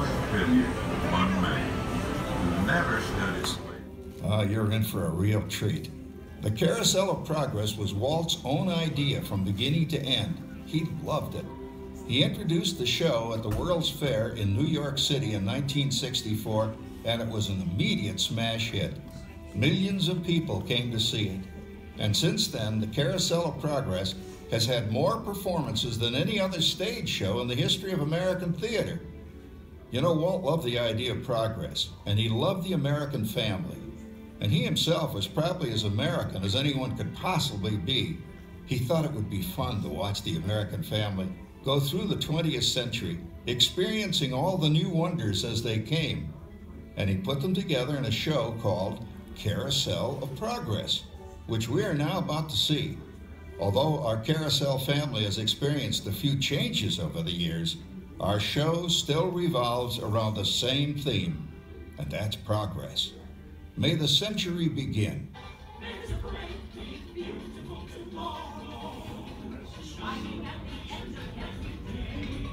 always tribute to one man who never stood his way. You're in for a real treat. The Carousel of Progress was Walt's own idea from beginning to end. He loved it. He introduced the show at the World's Fair in New York City in 1964, and it was an immediate smash hit. Millions of people came to see it. And since then, the Carousel of Progress has had more performances than any other stage show in the history of American theater. You know, Walt loved the idea of progress, and he loved the American family. And he himself was probably as American as anyone could possibly be. He thought it would be fun to watch the American family go through the 20th century, experiencing all the new wonders as they came. And he put them together in a show called Carousel of Progress, which we are now about to see. Although our Carousel family has experienced a few changes over the years, our show still revolves around the same theme, and that's progress. May the century begin. There's a great big beautiful tomorrow, shining at the end of every day.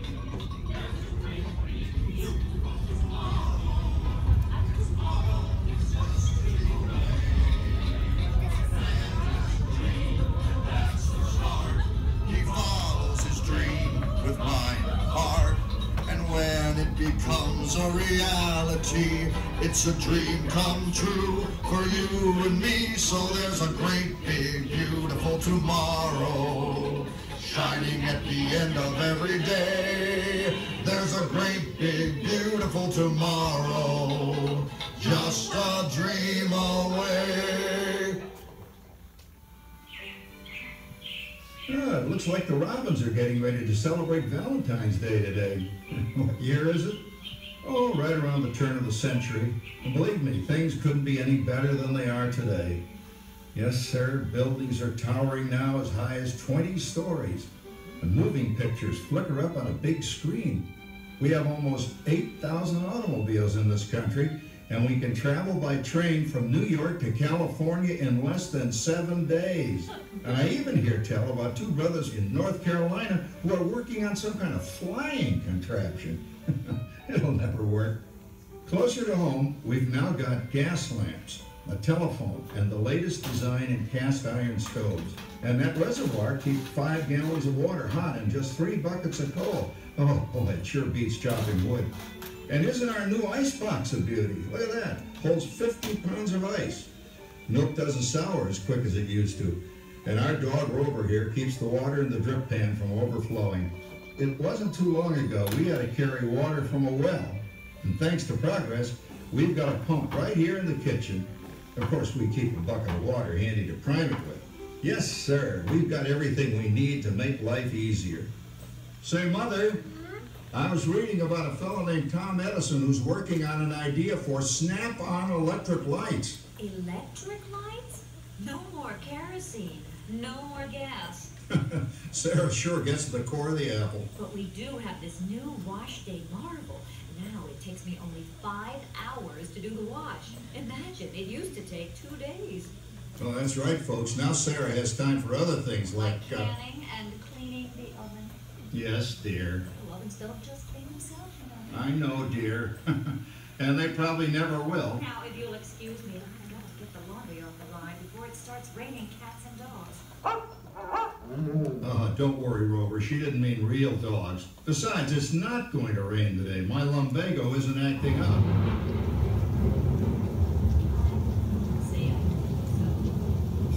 There's a great big beautiful tomorrow, and tomorrow is just a dream away. That's the start. He follows his dream with mind and heart, and when it becomes a reality, it's a dream come true for you and me. So there's a great big beautiful tomorrow, shining at the end of every day. There's a great big beautiful tomorrow, just a dream away. It looks like the Robins are getting ready to celebrate Valentine's Day today. What year is it? Oh, right around the turn of the century. And believe me, things couldn't be any better than they are today. Yes, sir, buildings are towering now as high as 20 stories. And moving pictures flicker up on a big screen. We have almost 8,000 automobiles in this country, and we can travel by train from New York to California in less than 7 days. And I even hear tell about 2 brothers in North Carolina who are working on some kind of flying contraption. It'll never work. Closer to home, we've now got gas lamps, a telephone, and the latest design in cast iron stoves. And that reservoir keeps 5 gallons of water hot in just 3 buckets of coal. Oh, it sure beats chopping wood. And isn't our new ice box a beauty? Look at that. Holds 50 pounds of ice. Milk doesn't sour as quick as it used to. And our dog Rover here keeps the water in the drip pan from overflowing. It wasn't too long ago we had to carry water from a well. And thanks to progress, we've got a pump right here in the kitchen. Of course, we keep a bucket of water handy to prime it with. Yes, sir, we've got everything we need to make life easier. Say, Mother, I was reading about a fellow named Tom Edison who's working on an idea for snap-on electric lights. Electric lights? No more kerosene, no more gas. Sarah sure gets to the core of the apple. But we do have this new wash day marvel. Now it takes me only 5 hours to do the wash. Imagine, it used to take 2 days. Well, that's right, folks. Now Sarah has time for other things like canning and cleaning the oven. Yes, dear. The ovens don't just clean themselves, you know. I know, dear. And they probably never will. Now, if you'll excuse me, I gotta get the laundry off the line before it starts raining cats and dogs. Don't worry, Rover. She didn't mean real dogs. Besides, it's not going to rain today. My lumbago isn't acting up. See,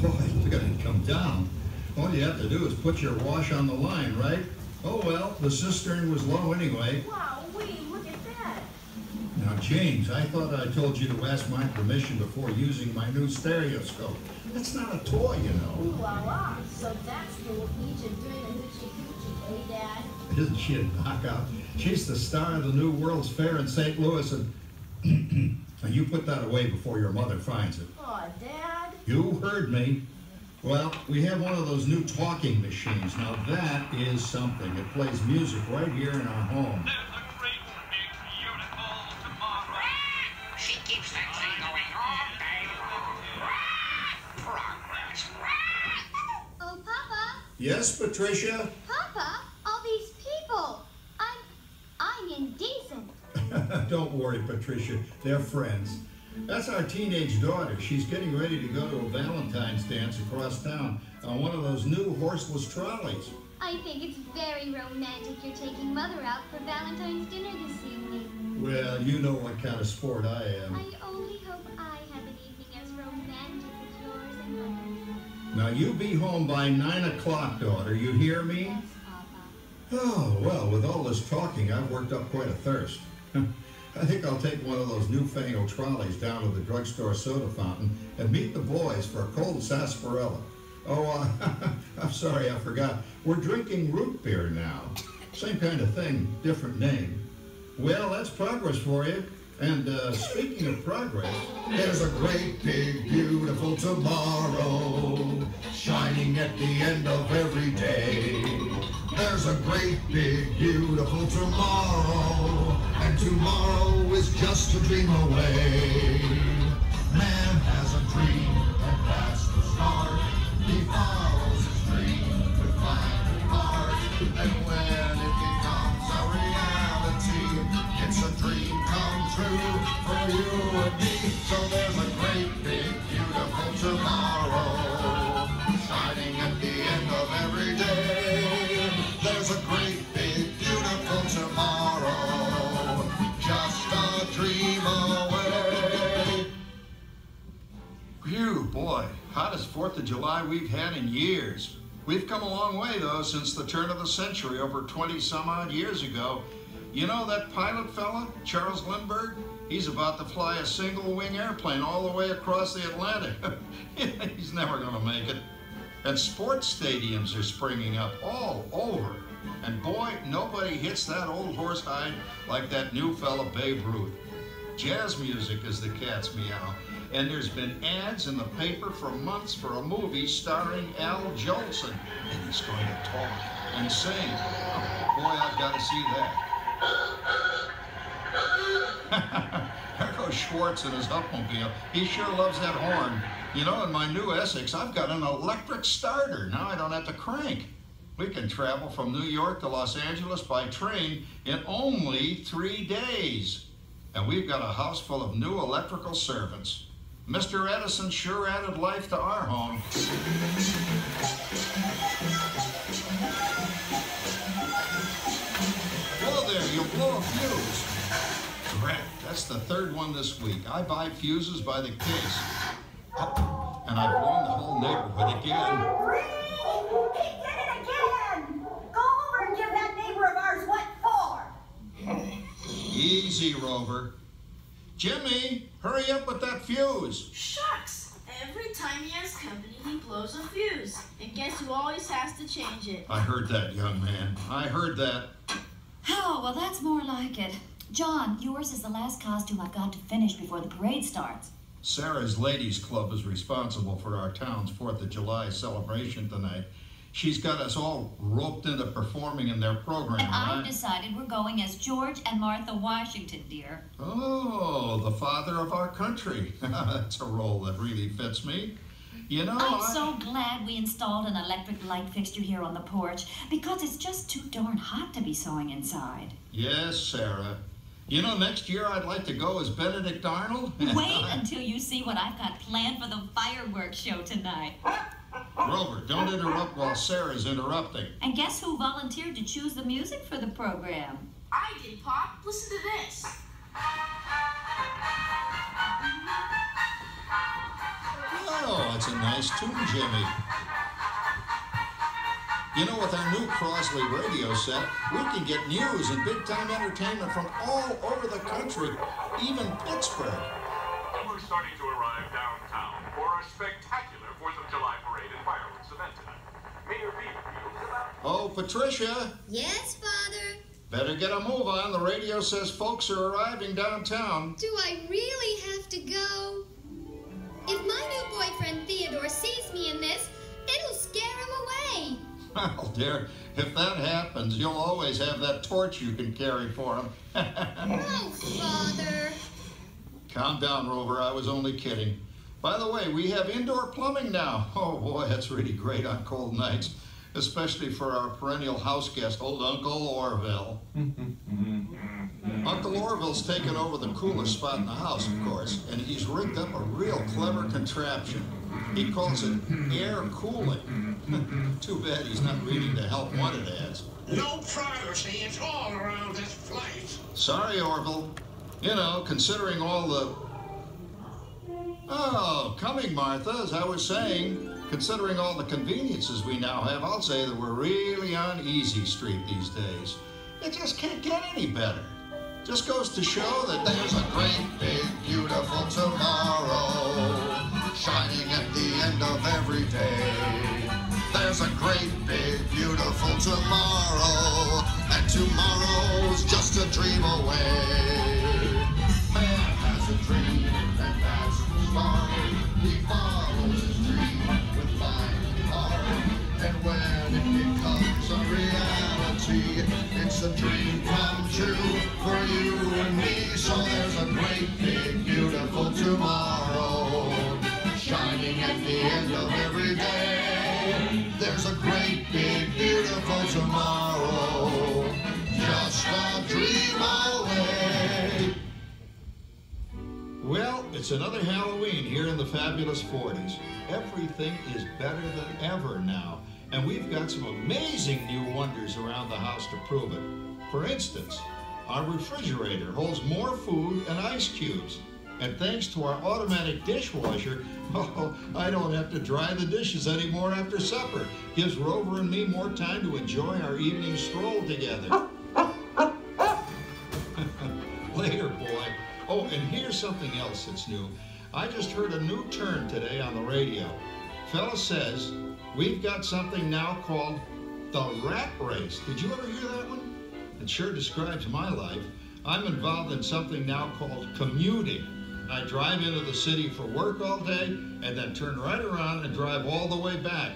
Boy, look at it come down. All you have to do is put your wash on the line, right? Oh, well, the cistern was low anyway. wow, look at that. Now, James, I thought I told you to ask my permission before using my new stereoscope. That's not a toy, you know. Ooh la la. So that's the Egypt doing the hoochie coochie, eh, Dad? Isn't she a knockout? She's the star of the new World's Fair in St. Louis, and you put that away before your mother finds it. Aw, Dad. You heard me. Well, we have one of those new talking machines. Now that is something. It plays music right here in our home. There's a great big beautiful tomorrow. She keeps that thing going all day long. Progress. Oh, Papa. Yes, Patricia? Papa, all these people. I'm indecent. Don't worry, Patricia. They're friends. That's our teenage daughter. She's getting ready to go to a Valentine's dance across town on one of those new horseless trolleys. I think it's very romantic you're taking Mother out for Valentine's dinner this evening. Well, you know what kind of sport I am. I only hope I have an evening as romantic as yours and Mother's. Now, you be home by 9 o'clock, daughter. You hear me? Yes, Papa. Oh, well, with all this talking, I've worked up quite a thirst. I think I'll take one of those newfangled trolleys down to the drugstore soda fountain and meet the boys for a cold sarsaparilla. Oh, I'm sorry, I forgot. We're drinking root beer now. Same kind of thing, different name. Well, that's progress for you. And speaking of progress, There's a great, big, beautiful tomorrow shining at the end of every day. There's a great, big, beautiful tomorrow, and tomorrow is just a dream away. Man has a dream, and that's the start. He follows his dream with mind and heart, and when it becomes a reality, it's a dream come true for you and me. So there's a great, big, beautiful tomorrow shining at the end of every day. There's a great, big, beautiful tomorrow, just a dream away. Phew, boy, hottest 4th of July we've had in years. We've come a long way, though, since the turn of the century, over 20-some-odd years ago. You know that pilot fella, Charles Lindbergh? He's about to fly a single-wing airplane all the way across the Atlantic. He's never going to make it. And sports stadiums are springing up all over. And boy, nobody hits that old horsehide like that new fella Babe Ruth. Jazz music is the cat's meow. And there's been ads in the paper for months for a movie starring Al Jolson. And he's going to talk and sing. Oh, boy, I've got to see that. There goes Schwartz in his upmobile. He sure loves that horn. You know, in my new Essex, I've got an electric starter. Now I don't have to crank. We can travel from New York to Los Angeles by train in only 3 days. And we've got a house full of new electrical servants. Mr. Edison sure added life to our home. Whoa there, you'll blow a fuse. Drat, that's the 3rd one this week. I buy fuses by the case. Oh, and I've blown the whole neighborhood again. He did it again! Go over and give that neighbor of ours what for! Easy, Rover. Jimmy, hurry up with that fuse. Shucks! Every time he has company, he blows a fuse. And guess who always has to change it? I heard that, young man. I heard that. Oh, well, that's more like it. John, yours is the last costume I've got to finish before the parade starts. Sarah's Ladies Club is responsible for our town's 4th of July celebration tonight. She's got us all roped into performing in their program. And I've right? decided we're going as George and Martha Washington, dear. Oh, the father of our country. That's a role that really fits me. You know, I'm so glad we installed an electric light fixture here on the porch because it's just too darn hot to be sewing inside. Yes, Sarah. You know, next year I'd like to go as Benedict Arnold. Wait until you see what I've got planned for the fireworks show tonight. Rover, don't interrupt while Sarah's interrupting. And guess who volunteered to choose the music for the program? I did, Pop. Listen to this. Oh, it's a nice tune, Jimmy. You know, with our new Crosley radio set, we can get news and big-time entertainment from all over the country, even Pittsburgh. We're starting to arrive downtown for our spectacular 4th of July parade and fireworks event tonight. Mayor Beaverfield is about... Oh, Patricia, Yes, Father? better get a move on. The radio says folks are arriving downtown. Do I really have to go? If my new boyfriend Theodore sees me in this, it'll scare him away. Well, dear, if that happens, you'll always have that torch you can carry for him. Oh, Father. Calm down, Rover. I was only kidding. By the way, we have indoor plumbing now. Oh, boy, that's really great on cold nights, especially for our perennial house guest, old Uncle Orville. Uncle Orville's taken over the coolest spot in the house, of course, and he's rigged up a real clever contraption. He calls it air cooling. Too bad he's not reading the help wanted ads. No privacy at all around this place. Sorry, Orville. You know, considering all the... Oh, coming, Martha, as I was saying, considering all the conveniences we now have, I'll say that we're really on easy street these days. It just can't get any better. Just goes to show that There's a great, big, beautiful tomorrow shining at the end of every day. There's a great, big, beautiful tomorrow, and tomorrow's just a dream away. Man has a dream, and that's the start. He follows his dream with fine heart, and when it becomes a reality, it's a dream come true for you and me. So there's a great, big, beautiful tomorrow shining at the end of every day. There's a great, big, beautiful tomorrow, just a dream away. Well, it's another Halloween here in the fabulous 40s. Everything is better than ever now, and we've got some amazing new wonders around the house to prove it. For instance, our refrigerator holds more food and ice cubes. And thanks to our automatic dishwasher, oh, I don't have to dry the dishes anymore after supper. Gives Rover and me more time to enjoy our evening stroll together. Later, boy. Oh, and here's something else that's new. I just heard a new term today on the radio. Fella says, we've got something now called the rat race. Did you ever hear that one? It sure describes my life. I'm involved in something now called commuting. I drive into the city for work all day and then turn right around and drive all the way back.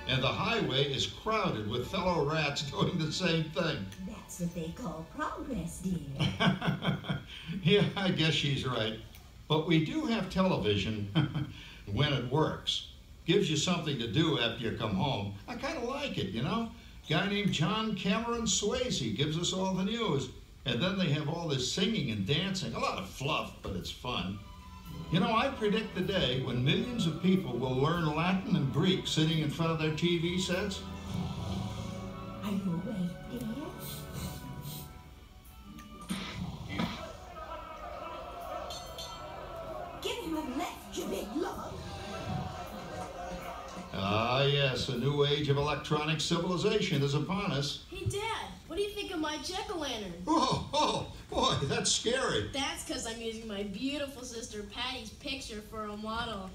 And the highway is crowded with fellow rats doing the same thing. That's what they call progress, dear. Yeah, I guess she's right. But we do have television when it works. Gives you something to do after you come home. I kind of like it, you know? Guy named John Cameron Swayze gives us all the news. And then they have all this singing and dancing. A lot of fluff, but it's fun. You know, I predict the day when millions of people will learn Latin and Greek sitting in front of their TV sets. Are you awake, dear? Give him a left, you big love. Ah, yes, a new age of electronic civilization is upon us. Hey, Dad, what do you think of my jack-o'-lantern? Oh, boy, that's scary. That's because I'm using my beautiful sister Patty's picture for a model.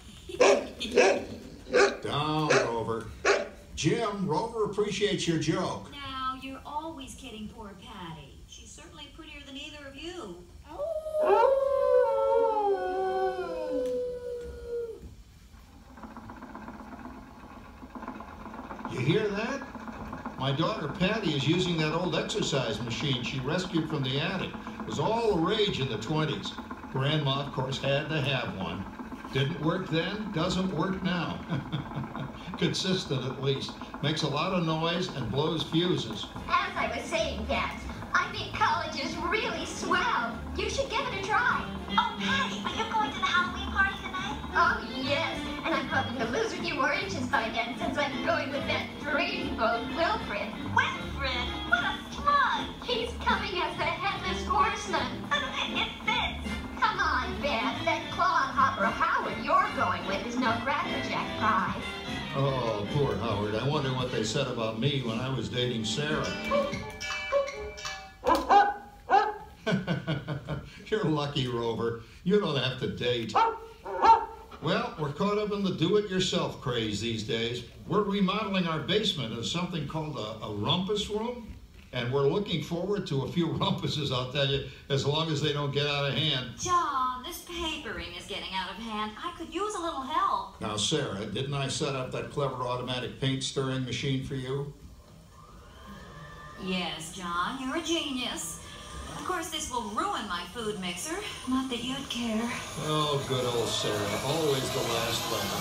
Down, Rover. Jim, Rover appreciates your joke. Now, you're always kidding poor Patty. She's certainly prettier than either of you. You hear that? My daughter Patty is using that old exercise machine she rescued from the attic. It was all the rage in the 20s. Grandma, of course, had to have one. Didn't work then, doesn't work now. Consistent, at least. Makes a lot of noise and blows fuses. As I was saying, Dad, I think college is really swell. You should give it a try. Oh, Patty, are you going to the Halloween party tonight? Oh, yes. And I'm hoping to lose a few more inches by then since I'm going with that dreamboat Wilfred. Wilfred? What a slug! He's coming as the headless horseman. It fits. Come on, Beth. That clodhopper Howard you're going with is no crackerjack prize. Oh, poor Howard. I wonder what they said about me when I was dating Sarah. You're lucky, Rover. You don't have to date. Well, we're caught up in the do-it-yourself craze these days. We're remodeling our basement as something called a rumpus room. And we're looking forward to a few rumpuses, I'll tell you, as long as they don't get out of hand. John, this papering is getting out of hand. I could use a little help. Now, Sarah, didn't I set up that clever automatic paint stirring machine for you? Yes, John, you're a genius. Of course, this will ruin my food mixer. Not that you'd care. Oh, good old Sarah. Always the last letter.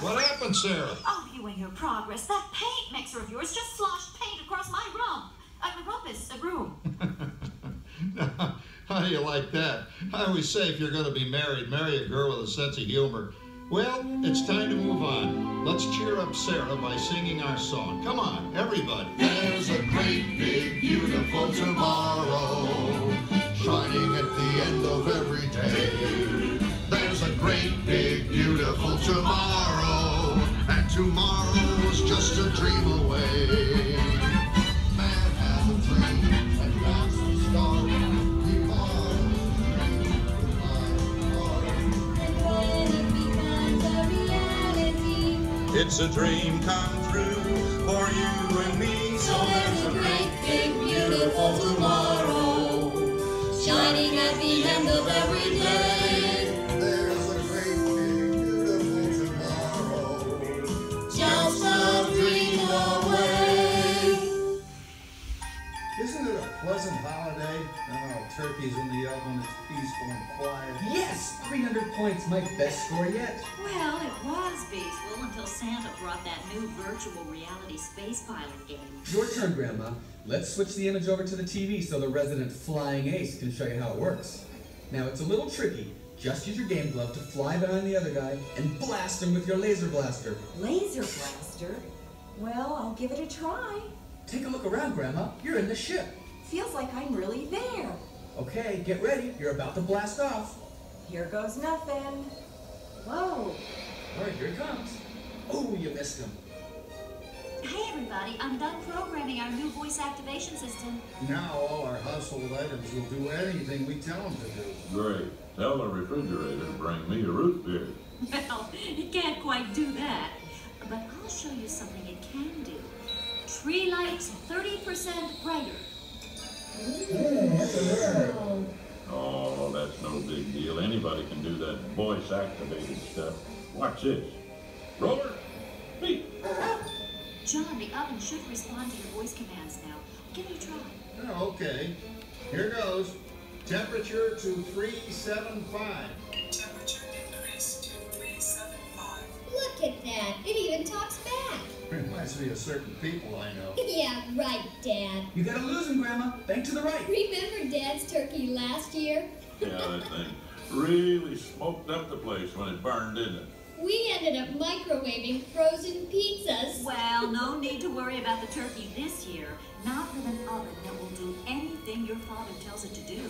What happened, Sarah? Oh, you and your progress. That paint mixer of yours just sloshed paint across my rump. The rump office, a room. How do you like that? I always say if you're going to be married, marry a girl with a sense of humor. Well, it's time to move on. Let's cheer up Sarah by singing our song. Come on, everybody. There's a great big beautiful tomorrow shining at the end of every day. There's a great big beautiful tomorrow, and tomorrow's just a dream away. Man has a dream, and that's the start. He follows It's a dream come true for you and me. So there's a great big beautiful tomorrow shining at the end of every day. There's a great big beautiful tomorrow, Just a dream away. Isn't it a pleasant holiday? Oh, turkey's in the oven, it's peaceful and quiet. Yes! 300 points, my best score yet. Well, it was peaceful until Santa brought that new virtual reality space pilot game. Your turn, Grandma. Let's switch the image over to the TV so the resident flying ace can show you how it works. Now, it's a little tricky. Just use your game glove to fly behind the other guy and blast him with your laser blaster. Laser blaster? Well, I'll give it a try. Take a look around, Grandma. You're in the ship. Feels like I'm really there. Okay, get ready. You're about to blast off. Here goes nothing. Whoa. All right, here it comes. Oh, you missed him. Hey everybody, I'm done programming our new voice activation system. Now all our household items will do anything we tell them to do. Great. Tell the refrigerator to bring me a root beer. Well, it can't quite do that. But I'll show you something it can do. Tree lights 30% brighter. Oh, that's no big deal. Anybody can do that voice-activated stuff. Watch this. Roller, beep. John, the oven should respond to your voice commands now. Give it a try. Oh, okay. Here goes. Temperature to 375. Temperature increase to 375. Look at that. It even talks back. Reminds me of certain people I know. Yeah, right, Dad. You gotta lose him, Grandma. Bank to the right. Remember Dad's turkey last year? Yeah, that thing really smoked up the place when it burned, didn't it? We ended up microwaving frozen pizzas. Well, no need to worry about the turkey this year. Not with an oven that will do anything your father tells it to do.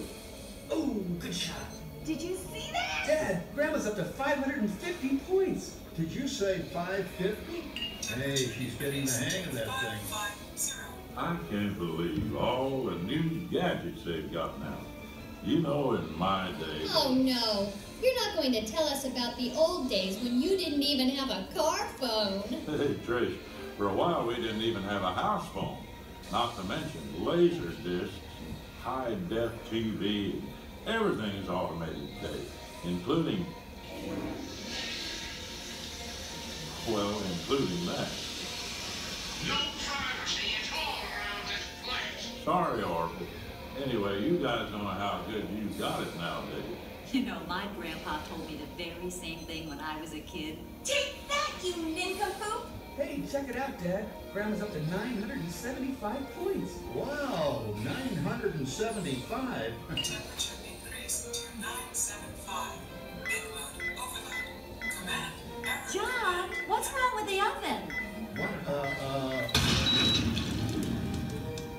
Oh, good shot. Did you see that? Dad, Grandma's up to 550 points. Did you say 550? Hey, she's getting the hang of that thing. 550. I can't believe all the new gadgets they've got now. You know, in my day... Oh no, you're not going to tell us about the old days when you didn't even have a car phone. Hey, Trish, for a while we didn't even have a house phone. Not to mention laser discs, high-def TV, everything's automated today, including... Well, including that. No privacy at all around this place. Sorry, Orville. Anyway, you guys know how good you got it nowadays. You know, my grandpa told me the very same thing when I was a kid. Take that, you nincompoop! Hey, check it out, Dad. Grandma's up to 975 points. Wow, 975. Temperature increase to 975. Big load overload. Command error. John, what's wrong with the oven? What,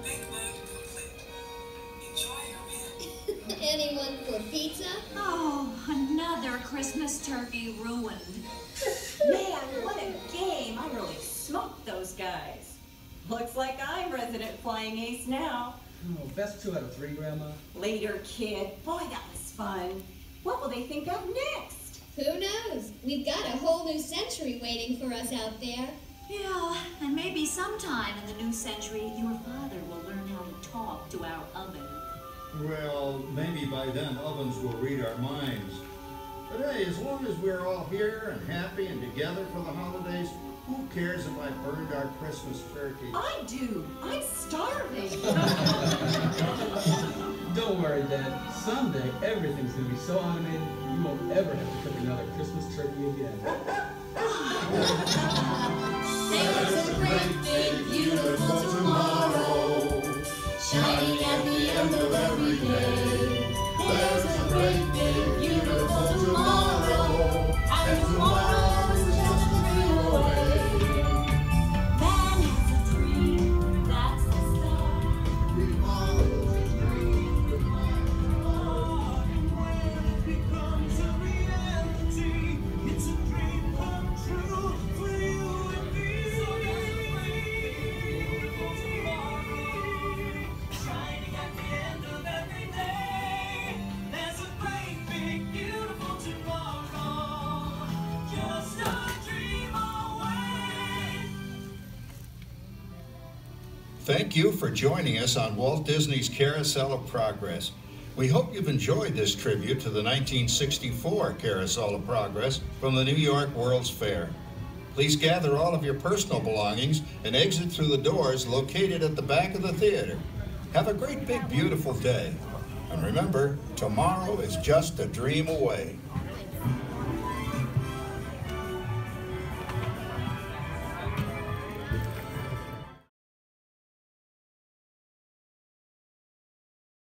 Big load complete. Enjoy your meal. Anyone for pizza? Oh, another Christmas turkey ruined. Man, what a game! I really smoked those guys. Looks like I'm resident flying ace now. Oh, best 2 out of 3, Grandma. Later, kid. Boy, that was fun. What will they think of next? Who knows? We've got a whole new century waiting for us out there. Yeah, and maybe sometime in the new century, your father will learn how to talk to our oven. well, maybe by then ovens will read our minds. But hey, as long as we're all here and happy and together for the holidays, who cares if I burned our Christmas turkey? I do. I'm starving. Don't worry, Dad. Someday, everything's going to be so automated, you won't ever have to cook another Christmas turkey again. There's a great big beautiful tomorrow, shining at the end of every day. There's a great big beautiful tomorrow, and tomorrow is just a dream away. Man has a dream, that's the start. He follows his dream with my heart. And when it becomes a reality, it's a dream come true for you and me. So there's a great beautiful tomorrow, shining at the end of every day. There's a great big beautiful tomorrow, just a dream away. Thank you for joining us on Walt Disney's Carousel of Progress. We hope you've enjoyed this tribute to the 1964 Carousel of Progress from the New York World's Fair. Please gather all of your personal belongings and exit through the doors located at the back of the theater. Have a great big beautiful day. And remember, tomorrow is just a dream away.